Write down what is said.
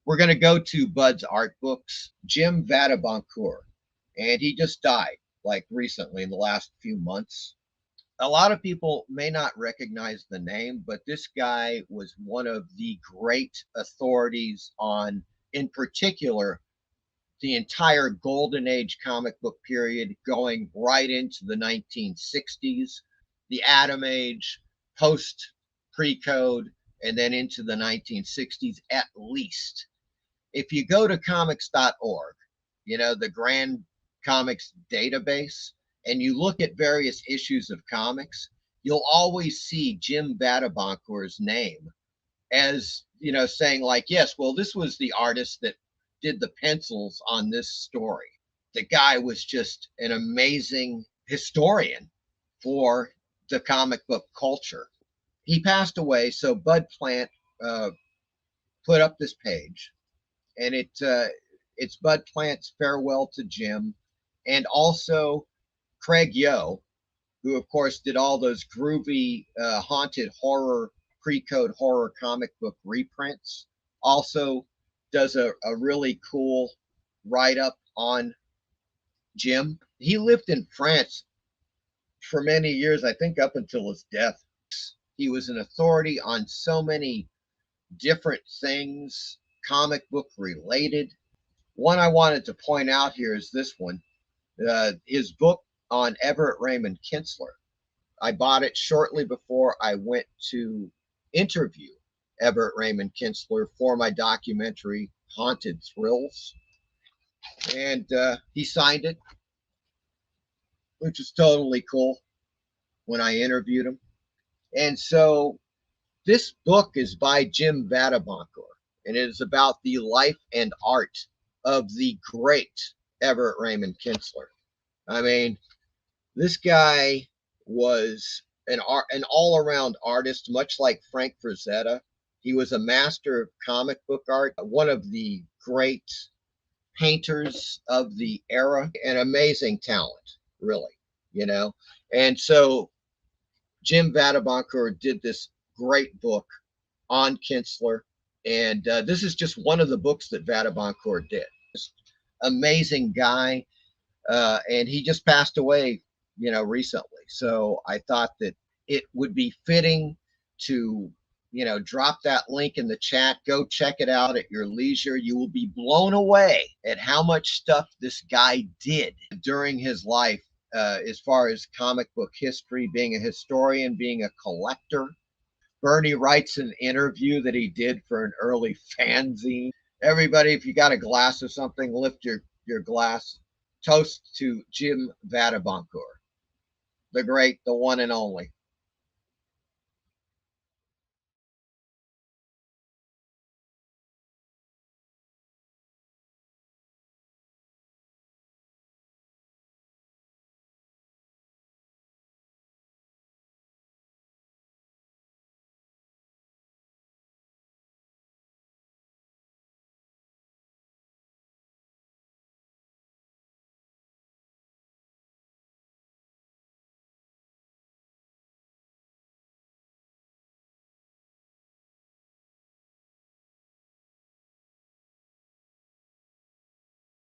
We're going to go to Bud's art books. Jim Vadeboncoeur, and he just died like recently in the last few months. A lot of people may not recognize the name, but this guy was one of the great authorities on, in particular, the entire golden age comic book period going right into the 1960s, the Atom Age, post pre-code, and then into the 1960s at least. If you go to comics.org, the Grand Comics database, and you look at various issues of comics, you'll always see Jim Vadeboncoeur's name as, saying like, yes, well, this was the artist that did the pencils on this story. The guy was just an amazing historian for the comic book culture. He passed away, so Bud Plant put up this page, and it's Bud Plant's farewell to Jim, and also Craig Yoe, who of course did all those groovy haunted horror, pre-code horror comic book reprints, also does a really cool write-up on Jim. He lived in France for many years, I think up until his death. He was an authority on so many different things, comic book related. One I wanted to point out here is this one, his book on Everett Raymond Kinsler. I bought it shortly before I went to interview Everett Raymond Kinsler for my documentary Haunted Thrills, and he signed it, which was totally cool when I interviewed him. And so this book is by Jim Vadeboncoeur, and it is about the life and art of the great Everett Raymond Kinsler. I mean, this guy was an all-around artist, much like Frank Frazetta. He was a master of comic book art, one of the great painters of the era, an amazing talent, really, And so Jim Vadeboncoeur did this great book on Kinsler, and this is just one of the books that Vadeboncoeur did. Just amazing guy, and he just passed away, recently. So I thought that it would be fitting to, drop that link in the chat. Go check it out at your leisure. You will be blown away at how much stuff this guy did during his life, as far as comic book history, being a historian, being a collector. Bernie writes an interview that he did for an early fanzine. Everybody, if you got a glass of something, lift your glass. Toast to Jim Vadeboncoeur, the great, the one and only.